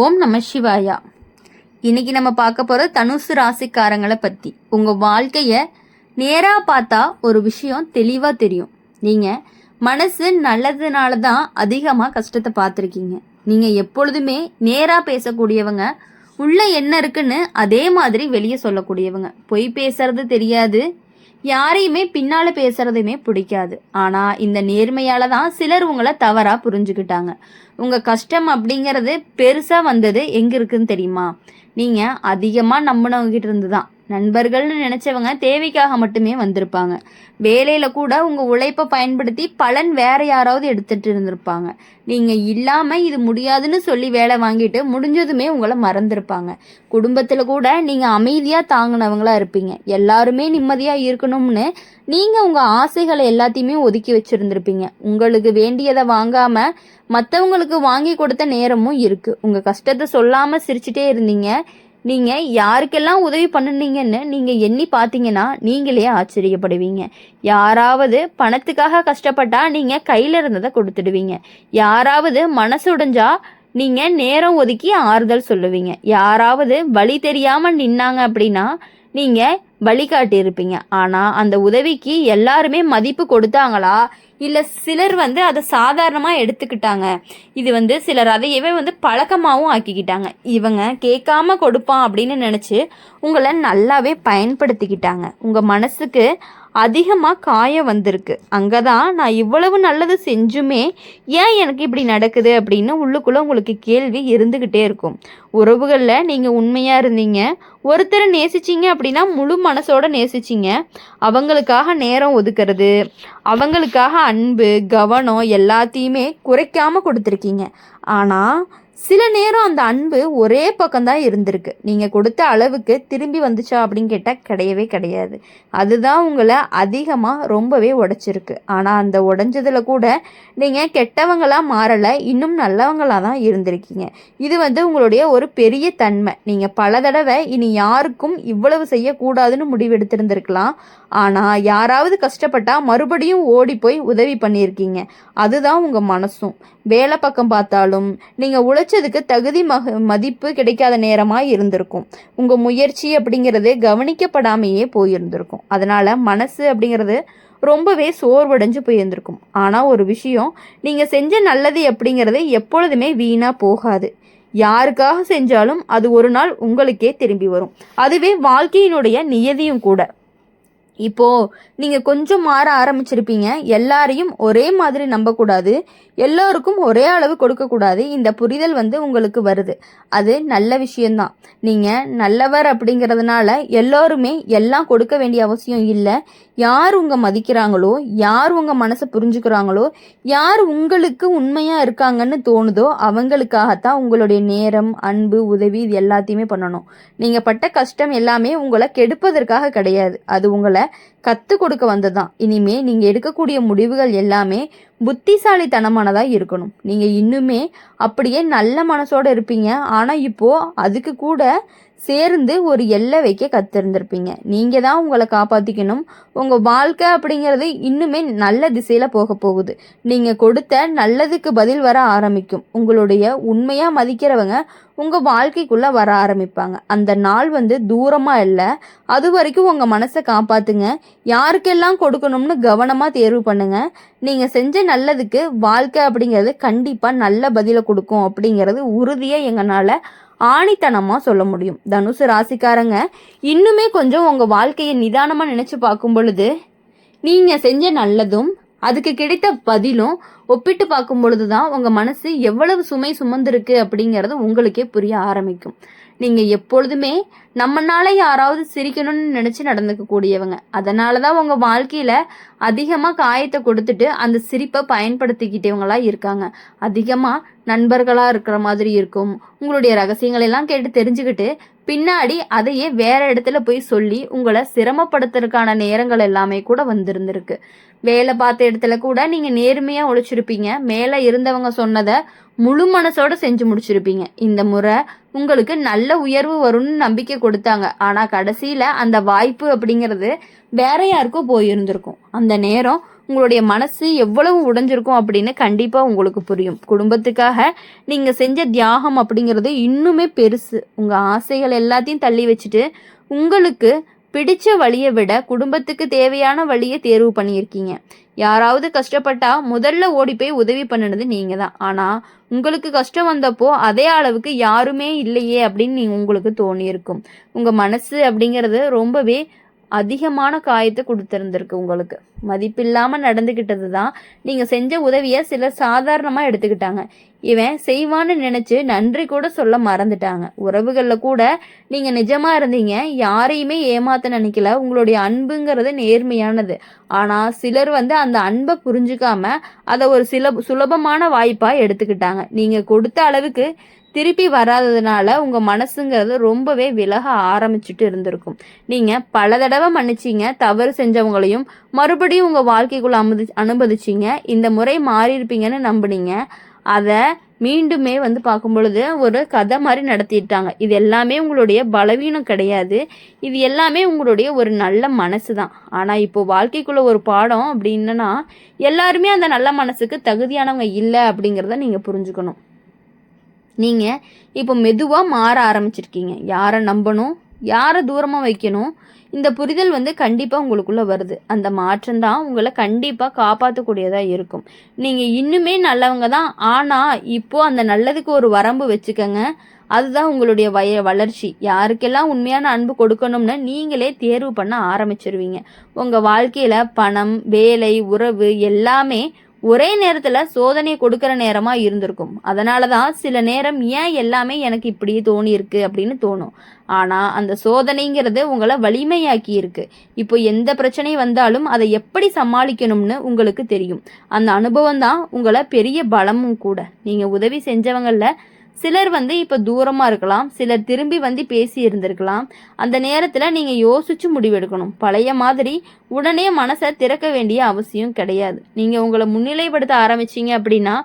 ஓம் நம சிவாயா. இன்னைக்கு நம்ம பார்க்க போற தனுசு ராசிக்காரங்களை பத்தி. உங்க வாழ்க்கைய நேரா பார்த்தா ஒரு விஷயம் தெளிவா தெரியும். நீங்க மனசு நல்லதுனால தான் அதிகமா கஷ்டத்தை பார்த்துருக்கீங்க. நீங்க எப்பொழுதுமே நேரா பேசக்கூடியவங்க, உள்ள என்ன இருக்குன்னு அதே மாதிரி வெளியே சொல்லக்கூடியவங்க. பொய் பேசுறது தெரியாது, யாரையுமே பின்னால பேசுறதுமே பிடிக்காது. ஆனா இந்த நேர்மையால தான் சிலர் உங்களை தவறா புரிஞ்சுக்கிட்டாங்க. உங்க கஷ்டம் அப்படிங்கிறது பெருசா வந்தது எங்க இருக்குன்னு தெரியுமா? நீங்க அதிகமா நம்பினவங்க கிட்ட இருந்து தான். நண்பர்கள்னு நினைச்சவங்க தேவைக்காக மட்டுமே வந்திருப்பாங்க. வேலையில கூட உங்க உழைப்பை பயன்படுத்தி பலன் வேற யாராவது எடுத்துட்டு இருந்திருப்பாங்க. நீங்க இல்லாம இது முடியாதுன்னு சொல்லி வேலை வாங்கிட்டு முடிஞ்சதுமே உங்களை மறந்துருப்பாங்க. குடும்பத்துல கூட நீங்க அமைதியா தாங்கினவங்களா இருப்பீங்க. எல்லாருமே நிம்மதியா இருக்கணும்னு நீங்க உங்க ஆசைகளை எல்லாத்தையுமே ஒதுக்கி வச்சிருந்திருப்பீங்க. உங்களுக்கு வேண்டியதை வாங்காம மற்றவங்களுக்கு வாங்கி கொடுத்த நேரமும் இருக்கு. உங்க கஷ்டத்தை சொல்லாம சிரிச்சுட்டே இருந்தீங்க. நீங்க யாருக்கெல்லாம் உதவி பண்ணுனீங்கன்னு நீங்க எண்ணி பார்த்தீங்கன்னா நீங்களே ஆச்சரியப்படுவீங்க. யாராவது பணத்துக்காக கஷ்டப்பட்டா நீங்க கையில இருந்ததை கொடுத்துடுவீங்க. யாராவது மனசு உடைஞ்சா நீங்க நேரம் ஒதுக்கி ஆறுதல் சொல்லுவீங்க. யாராவது வழி தெரியாம நின்னாங்க அப்படின்னா நீங்க வழிகாட்டி இருப்பீங்க. ஆனா அந்த உதவிக்கு எல்லாருமே மதிப்பு கொடுத்தாங்களா, இல்ல சிலர் அதை சாதாரணமா எடுத்துக்கிட்டாங்க. இது சிலர் அதையவே பழக்கமாகவும் ஆக்கிக்கிட்டாங்க. இவங்க கேட்காம கொடுப்பான் அப்படின்னு நினைச்சு உங்களை நல்லாவே பயன்படுத்திக்கிட்டாங்க. உங்க மனசுக்கு அதிகமாக காயம் வந்திருக்கு. அங்கே தான் நான் இவ்வளவு நல்லது செஞ்சுமே ஏன் எனக்கு இப்படி நடக்குது அப்படின்னு உள்ளுக்குள்ளே உங்களுக்கு கேள்வி இருந்துக்கிட்டே இருக்கும். உறவுகளில் நீங்கள் உண்மையாக இருந்தீங்க, ஒருத்தரை நேசிச்சிங்க அப்படின்னா முழு மனசோட நேசிச்சிங்க. அவங்களுக்காக நேரம் ஒதுக்கிறது, அவங்களுக்காக அன்பு கவனம் எல்லாத்தையுமே குறைக்காமல் கொடுத்துருக்கீங்க. ஆனால் சில நேரம் அந்த அன்பு ஒரே பக்கம்தான் இருந்திருக்கு. நீங்கள் கொடுத்த அளவுக்கு திரும்பி வந்துச்சா அப்படின்னு கேட்டால் கிடையவே கிடையாது. அதுதான் உங்களை அதிகமாக ரொம்பவே உடைச்சிருக்கு. ஆனால் அந்த உடைஞ்சதில் கூட நீங்கள் கெட்டவங்களாக மாறலை, இன்னும் நல்லவங்களாக தான் இருந்திருக்கீங்க. இது உங்களுடைய ஒரு பெரிய தன்மை. நீங்கள் பல தடவை இனி யாருக்கும் இவ்வளவு செய்யக்கூடாதுன்னு முடிவெடுத்திருந்திருக்கலாம். ஆனால் யாராவது கஷ்டப்பட்டா மறுபடியும் ஓடி போய் உதவி பண்ணியிருக்கீங்க. அதுதான் உங்கள் மனசும். வேலை பக்கம் பார்த்தாலும் நீங்கள் உழைச்சதுக்கு தகுதி மதிப்பு கிடைக்காத நேரமாக இருந்திருக்கும். உங்கள் முயற்சி அப்படிங்கிறது கவனிக்கப்படாமையே போயிருந்திருக்கும். அதனால் மனசு அப்படிங்கிறது ரொம்பவே சோர்வடைஞ்சு போயிருந்திருக்கும். ஆனால் ஒரு விஷயம், நீங்கள் செஞ்ச நல்லது அப்படிங்கிறது எப்பொழுதுமே வீணாக போகாது. யாருக்காக செஞ்சாலும் அது ஒரு நாள் உங்களுக்கே திரும்பி வரும். அதுவே வாழ்க்கையினுடைய நியதியும் கூட. இப்போ நீங்க கொஞ்சம் மாற ஆரம்பிச்சிருப்பீங்க. எல்லாரையும் ஒரே மாதிரி நம்பக்கூடாது, எல்லோருக்கும் ஒரே அளவு கொடுக்கக்கூடாது. இந்த புரிதல் உங்களுக்கு வருது. அது நல்ல விஷயம்தான். நீங்க நல்லவர் அப்படிங்கிறதுனால எல்லோருமே எல்லாம் கொடுக்க வேண்டிய அவசியம் இல்லை. யார் உங்க மதிக்கிறாங்களோ, யார் உங்க மனசை புரிஞ்சுக்கிறாங்களோ, யார் உங்களுக்கு உண்மையா இருக்காங்கன்னு தோணுதோ அவங்களுக்காகத்தான் உங்களுடைய நேரம் அன்பு உதவி இது எல்லாத்தையுமே பண்ணணும். நீங்க பட்ட கஷ்டம் எல்லாமே உங்களை கெடுப்பதற்காக கிடையாது. அது உங்களை கற்றுக் கொடுக்க வந்ததுதான். இனிமே நீங்க எடுக்கக்கூடிய முடிவுகள் எல்லாமே புத்திசாலித்தனமானதா இருக்கணும். நீங்க இன்னுமே அப்படியே நல்ல மனசோட இருப்பீங்க. ஆனா இப்போ அதுக்கு கூட சேர்ந்து ஒரு எல்லை வைக்க கத்திருந்திருப்பீங்க. நீங்க தான் உங்களை காப்பாத்திக்கணும். உங்க வாழ்க்கை அப்படிங்கிறது இன்னுமே நல்ல திசையில போக போகுது. நீங்க கொடுத்த நல்லதுக்கு பதில் வர ஆரம்பிக்கும். உங்களுடைய உண்மையா மதிக்கிறவங்க உங்க வாழ்க்கைக்குள்ள வர ஆரம்பிப்பாங்க. அந்த நாள் தூரமா இல்லை. அது வரைக்கும் உங்க மனசை காப்பாத்துங்க. யாருக்கெல்லாம் கொடுக்கணும்னு கவனமா தேர்வு பண்ணுங்க. நீங்க செஞ்ச நல்லதுக்கு வாழ்க்கை அப்படிங்கிறது கண்டிப்பா நல்ல பதிலை கொடுக்கும் அப்படிங்கிறது உறுதியா எங்கனால ஆணித்தனமா சொல்ல முடியும். தனுசு ராசிக்காரங்க இன்னுமே கொஞ்சம் உங்க வாழ்க்கையை நிதானமா நினைச்சு பார்க்கும் பொழுது நீங்க செஞ்ச நல்லதும் அதுக்கு கிடைத்த பதிலும் ஒப்பிட்டு பார்க்கும் பொழுதுதான் உங்க மனசு எவ்வளவு சுமை சுமந்திருக்கு அப்படிங்கிறது உங்களுக்கே புரிய ஆரம்பிக்கும். நீங்க எப்பொழுதுமே நம்மனால யாராவது சிரிக்கணும்னு நினைச்சு நடந்துக்க கூடியவங்க. அதனாலதான் உங்க வாழ்க்கையில அதிகமா காயத்தை கொடுத்துட்டு அந்த சிரிப்பை பயன்படுத்திக்கிட்டவங்களா இருக்காங்க. அதிகமா நண்பர்களா இருக்கிற மாதிரி இருக்கும். உங்களுடைய ரகசியங்கள் எல்லாம் கேட்டு தெரிஞ்சுக்கிட்டு பின்னாடி அதையே வேற இடத்துல போய் சொல்லி உங்களை சிரமப்படுத்துறதுக்கான நேரங்கள் எல்லாமே கூட வந்திருந்திருக்கு. வேலை பார்த்த இடத்துல கூட நீங்க நேர்மையா உழைச்சிருப்பீங்க. மேல இருந்தவங்க சொன்னதை முழு மனசோட செஞ்சு முடிச்சிருப்பீங்க. இந்த முறை உங்களுக்கு நல்ல உயர்வு வரும்னு நம்பிக்கை கொடுத்தாங்க. ஆனா கடைசியில அந்த வாய்ப்பு அப்படிங்கிறது வேற யாருக்கும் போயிருந்திருக்கும். அந்த நேரம் உங்களுடைய மனசு எவ்வளவு உடைஞ்சிருக்கும் அப்படின்னு கண்டிப்பாக உங்களுக்கு புரியும். குடும்பத்துக்காக நீங்கள் செஞ்ச தியாகம் அப்படிங்கிறது இன்னுமே பெருசு. உங்கள் ஆசைகள் எல்லாத்தையும் தள்ளி வச்சுட்டு உங்களுக்கு பிடிச்ச வழியை விட குடும்பத்துக்கு தேவையான வழியை தேர்வு பண்ணியிருக்கீங்க. யாராவது கஷ்டப்பட்டா முதல்ல ஓடி போய் உதவி பண்ணினது நீங்கள் தான். ஆனால் உங்களுக்கு கஷ்டம் வந்தப்போ அதே அளவுக்கு யாருமே இல்லையே அப்படின்னு உங்களுக்கு தோணியிருக்கும். உங்கள் மனசு அப்படிங்கிறது ரொம்பவே அதிகமான காயத்தை கொடுத்துருந்துருக்கு. உங்களுக்கு மதிப்பில்லாமல் நடந்துக்கிட்டது தான் நீங்கள் செஞ்ச உதவியை சிலர் சாதாரணமாக எடுத்துக்கிட்டாங்க. இவன் செய்வான்னு நினச்சி நன்றி கூட சொல்ல மறந்துட்டாங்க. உறவுகளில் கூட நீங்கள் நிஜமாக இருந்தீங்க, யாரையுமே ஏமாத்த நினைக்கல. உங்களுடைய அன்புங்கிறது நேர்மையானது. ஆனால் சிலர் அந்த அன்பை புரிஞ்சுக்காம அதை ஒரு சுலபமான வாய்ப்பாக எடுத்துக்கிட்டாங்க. நீங்கள் கொடுத்த அளவுக்கு திருப்பி வராததுனால உங்கள் மனசுங்கிறது ரொம்பவே விலக ஆரம்பிச்சுட்டு இருந்திருக்கும். நீங்கள் பல தடவை மன்னிச்சிங்க, தவறு செஞ்சவங்களையும் மறுபடியும் உங்கள் வாழ்க்கைக்குள்ள அனுமதிச்சிங்க. இந்த முறை மாறியிருப்பீங்கன்னு நம்பினீங்க. அதை மீண்டுமே பார்க்கும் பொழுது ஒரு கதை மாதிரி நடத்திட்டாங்க. இது எல்லாமே உங்களுடைய பலவீனம் கிடையாது. இது எல்லாமே உங்களுடைய ஒரு நல்ல மனசு தான். ஆனால் இப்போது வாழ்க்கைக்குள்ளே ஒரு பாடம் அப்படின்னா எல்லாருமே அந்த நல்ல மனசுக்கு தகுதியானவங்க இல்லை அப்படிங்கிறத நீங்கள் புரிஞ்சுக்கணும். நீங்கள் இப்போ மெதுவாக மாற ஆரம்பிச்சிருக்கீங்க. யாரை நம்பணும், யாரை தூரமாக வைக்கணும், இந்த புரிதல் கண்டிப்பாக உங்களுக்குள்ளே வருது. அந்த மாற்றம் தான் உங்களை கண்டிப்பாக காப்பாற்றக்கூடியதாக இருக்கும். நீங்கள் இன்னுமே நல்லவங்க தான். ஆனால் இப்போது அந்த நல்லதுக்கு ஒரு வரம்பு வச்சுக்கோங்க. அதுதான் உங்களுடைய வளர்ச்சி. யாருக்கெல்லாம் உண்மையான அன்பு கொடுக்கணும்னு நீங்களே தேர்வு பண்ண ஆரம்பிச்சிருவீங்க. உங்கள் வாழ்க்கையில் பணம், வேலை, உறவு எல்லாமே ஒரே நேரத்தில் சோதனையை கொடுக்குற நேரமாக இருந்திருக்கும். அதனால தான் சில நேரம் ஏன் எல்லாமே எனக்கு இப்படியே தோணியிருக்கு அப்படின்னு தோணும். ஆனால் அந்த சோதனைங்கிறது உங்களை வலிமையாக்கி இருக்கு. இப்போ எந்த பிரச்சனை வந்தாலும் அதை எப்படி சமாளிக்கணும்னு உங்களுக்கு தெரியும். அந்த அனுபவம் தான் உங்களை பெரிய பலமும் கூட. நீங்கள் உதவி செஞ்சவங்களில் சிலர் இப்போ தூரமாக இருக்கலாம், சிலர் திரும்பி பேசி இருந்திருக்கலாம். அந்த நேரத்தில் நீங்கள் யோசிச்சு முடிவெடுக்கணும். பழைய மாதிரி உடனே மனசை திறக்க வேண்டிய அவசியம் கிடையாது. நீங்கள் உங்களை முன்னிலைப்படுத்த ஆரம்பிச்சிங்க அப்படின்னா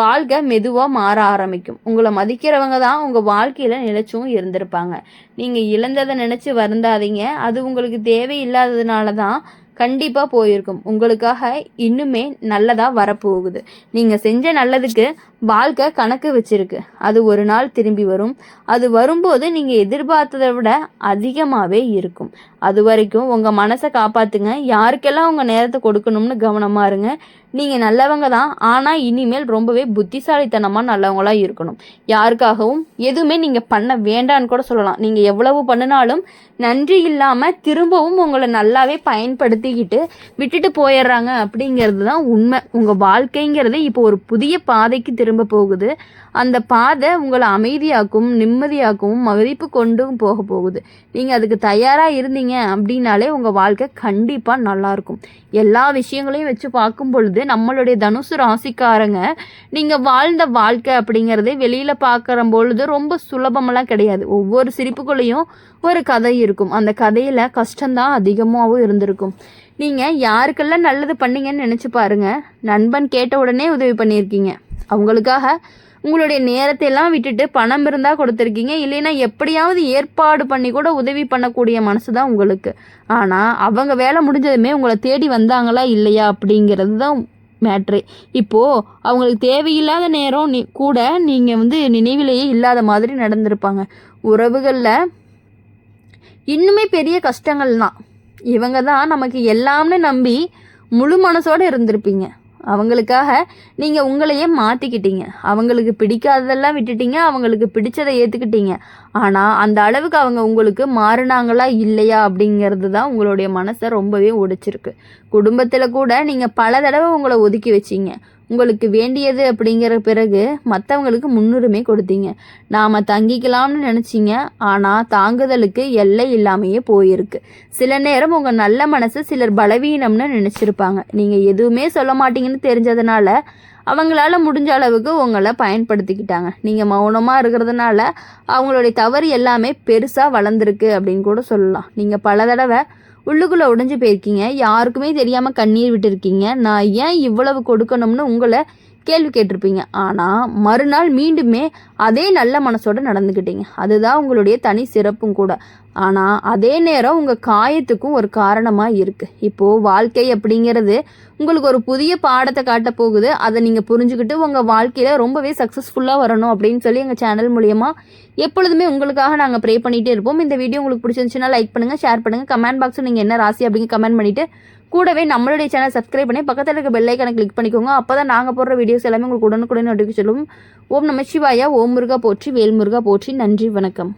வாழ்க்கை மெதுவாக மாற ஆரம்பிக்கும். உங்களை மதிக்கிறவங்க தான் உங்கள் வாழ்க்கையில் நிலைச்சும் இருந்திருப்பாங்க. நீங்கள் இழந்ததை நினச்சி வருந்தாதீங்க. அது உங்களுக்கு தேவையில்லாததுனால தான் கண்டிப்பாக போயிருக்கும். உங்களுக்காக இன்னுமே நல்லதாக வரப்போகுது. நீங்கள் செஞ்ச நல்லதுக்கு வாழ்க்கை கணக்கு வச்சிருக்கு. அது ஒரு நாள் திரும்பி வரும். அது வரும்போது நீங்கள் எதிர்பார்த்ததை விட அதிகமாகவே இருக்கும். அது வரைக்கும் உங்கள் மனசை காப்பாற்றுங்க. யாருக்கெல்லாம் உங்கள் நேரத்தை கொடுக்கணும்னு கவனமாக இருங்க. நீங்கள் நல்லவங்க தான். ஆனால் இனிமேல் ரொம்பவே புத்திசாலித்தனமாக நல்லவங்களாக இருக்கணும். யாருக்காகவும் எதுவுமே நீங்கள் பண்ண வேண்டான்னு கூட சொல்லலாம். நீங்கள் எவ்வளவு பண்ணினாலும் நன்றி இல்லாமல் திரும்பவும் உங்களை நல்லாவே பயன்படுத்திக்கிட்டு விட்டுட்டு போயிடுறாங்க அப்படிங்கிறது தான் உண்மை. உங்கள் வாழ்க்கைங்கிறது இப்போ ஒரு புதிய பாதைக்கு திரும்ப போகுது. அந்த பாதை உங்களை அமைதியாக்கும், நிம்மதியாக்கும், மதிப்பு கொண்டும் போக போகுது. நீங்கள் அதுக்கு தயாராக இருந்தீங்க அப்படின்னாலே உங்கள் வாழ்க்கை கண்டிப்பாக நல்லாயிருக்கும். எல்லா விஷயங்களையும் வச்சு பார்க்கும் பொழுது நம்மளுடைய தனுசு ராசிக்காரங்க நீங்கள் வாழ்ந்த வாழ்க்கை அப்படிங்கிறது வெளியில் பார்க்குற பொழுது ரொம்ப சுலபமெல்லாம் கிடையாது. ஒவ்வொரு சிரிப்புக்குள்ளேயும் ஒரு கதை இருக்கும். அந்த கதையில் கஷ்டம்தான் அதிகமாகவும் இருந்திருக்கும். நீங்கள் யாருக்கெல்லாம் நல்லது பண்ணீங்கன்னு நினச்சி பாருங்கள். நண்பன் கேட்ட உடனே உதவி பண்ணியிருக்கீங்க. அவங்களுக்காக உங்களுடைய நேரத்தை எல்லாம் விட்டுட்டு பணம் இருந்தால் கொடுத்துருக்கீங்க. இல்லைன்னா எப்படியாவது ஏற்பாடு பண்ணி கூட உதவி பண்ணக்கூடிய மனசு தான் உங்களுக்கு. ஆனால் அவங்க வேலை முடிஞ்சதுமே உங்களை தேடி வந்தாங்களா இல்லையா அப்படிங்கிறது தான் மேட்ரே. இப்போது அவங்களுக்கு தேவையில்லாத நேரம் கூட நீங்கள் நினைவிலேயே இல்லாத மாதிரி நடந்திருப்பாங்க. உறவுகளில் இன்னுமே பெரிய கஷ்டங்கள் தான். இவங்க தான் நமக்கு எல்லாம்னு நம்பி முழு மனசோடு இருந்திருப்பீங்க. அவங்களுக்காக நீங்கள் உங்களையே மாற்றிக்கிட்டீங்க. அவங்களுக்கு பிடிக்காததெல்லாம் விட்டுட்டீங்க, அவங்களுக்கு பிடிச்சதை ஏற்றுக்கிட்டீங்க. ஆனால் அந்த அளவுக்கு அவங்க உங்களுக்கு மாறினாங்களா இல்லையா அப்படிங்கிறது தான் உங்களுடைய மனசை ரொம்பவே உடைச்சிருக்கு. குடும்பத்தில் கூட நீங்கள் பல தடவை உங்களை ஒதுக்கி வச்சிங்க. உங்களுக்கு வேண்டியது அப்படிங்கிற பிறகு மற்றவங்களுக்கு முன்னுரிமை கொடுத்தீங்க. நாம் தங்கிக்கலாம்னு நினச்சிங்க. ஆனால் தாங்குதலுக்கு எல்லை இல்லாமையே போயிருக்கு. சில நேரம் உங்கள் நல்ல மனசு சிலர் பலவீனம்னு நினச்சிருப்பாங்க. நீங்கள் எதுவுமே சொல்ல மாட்டீங்கன்னு தெரிஞ்சதுனால அவங்களால முடிஞ்ச அளவுக்கு உங்களை பயன்படுத்திக்கிட்டாங்க. நீங்கள் மௌனமாக இருக்கிறதுனால அவங்களுடைய தவறு எல்லாமே பெருசாக வளர்ந்துருக்கு அப்படின்னு கூட சொல்லலாம். நீங்கள் பல தடவை உள்ளுக்குள்ளே உடைஞ்சு போயிருக்கீங்க. யாருக்குமே தெரியாமல் கண்ணீர் விட்டுருக்கீங்க. நான் ஏன் இவ்வளவு கொடுக்கணும்னு உங்களை கேள்வி கேட்டிருப்பீங்க. ஆனால் மறுநாள் மீண்டுமே அதே நல்ல மனசோடு நடந்துக்கிட்டீங்க. அதுதான் உங்களுடைய தனி சிறப்பும் கூட. ஆனால் அதே நேரம் உங்கள் காயத்துக்கும் ஒரு காரணமாக இருக்குது. இப்போது வாழ்க்கை அப்படிங்கிறது உங்களுக்கு ஒரு புதிய பாடத்தை காட்ட போகுது. அதை நீங்கள் புரிஞ்சுக்கிட்டு உங்கள் வாழ்க்கையில் ரொம்பவே சக்ஸஸ்ஃபுல்லாக வரணும் அப்படின்னு சொல்லி எங்கள் சேனல் மூலியமாக எப்பொழுதுமே உங்களுக்காக நாங்கள் ப்ரே பண்ணிகிட்டே இருப்போம். இந்த வீடியோ உங்களுக்கு பிடிச்சிருந்துச்சுன்னா லைக் பண்ணுங்கள், ஷேர் பண்ணுங்கள், கமெண்ட் பாக்ஸில் நீங்கள் என்ன ராசி அப்படிங்க கமெண்ட் பண்ணிவிட்டு கூடவே நம்மளுடைய சேனல் சப்ஸ்கிரைப் பண்ணி பக்கத்தில் இருக்க பெல் ஐக்கானை கிளிக் பண்ணிக்கோங்க. அப்போ தான் நாங்கள் போடுற வீடியோஸ் எல்லாமே உங்களுக்கு உடனுக்குடன் நோட்டிஃபிகேஷன் சொல்லுவோம். ஓம் நம சிவாயா, ஓம் முருகா போற்றி, வேல் முருகா போற்றி. நன்றி, வணக்கம்.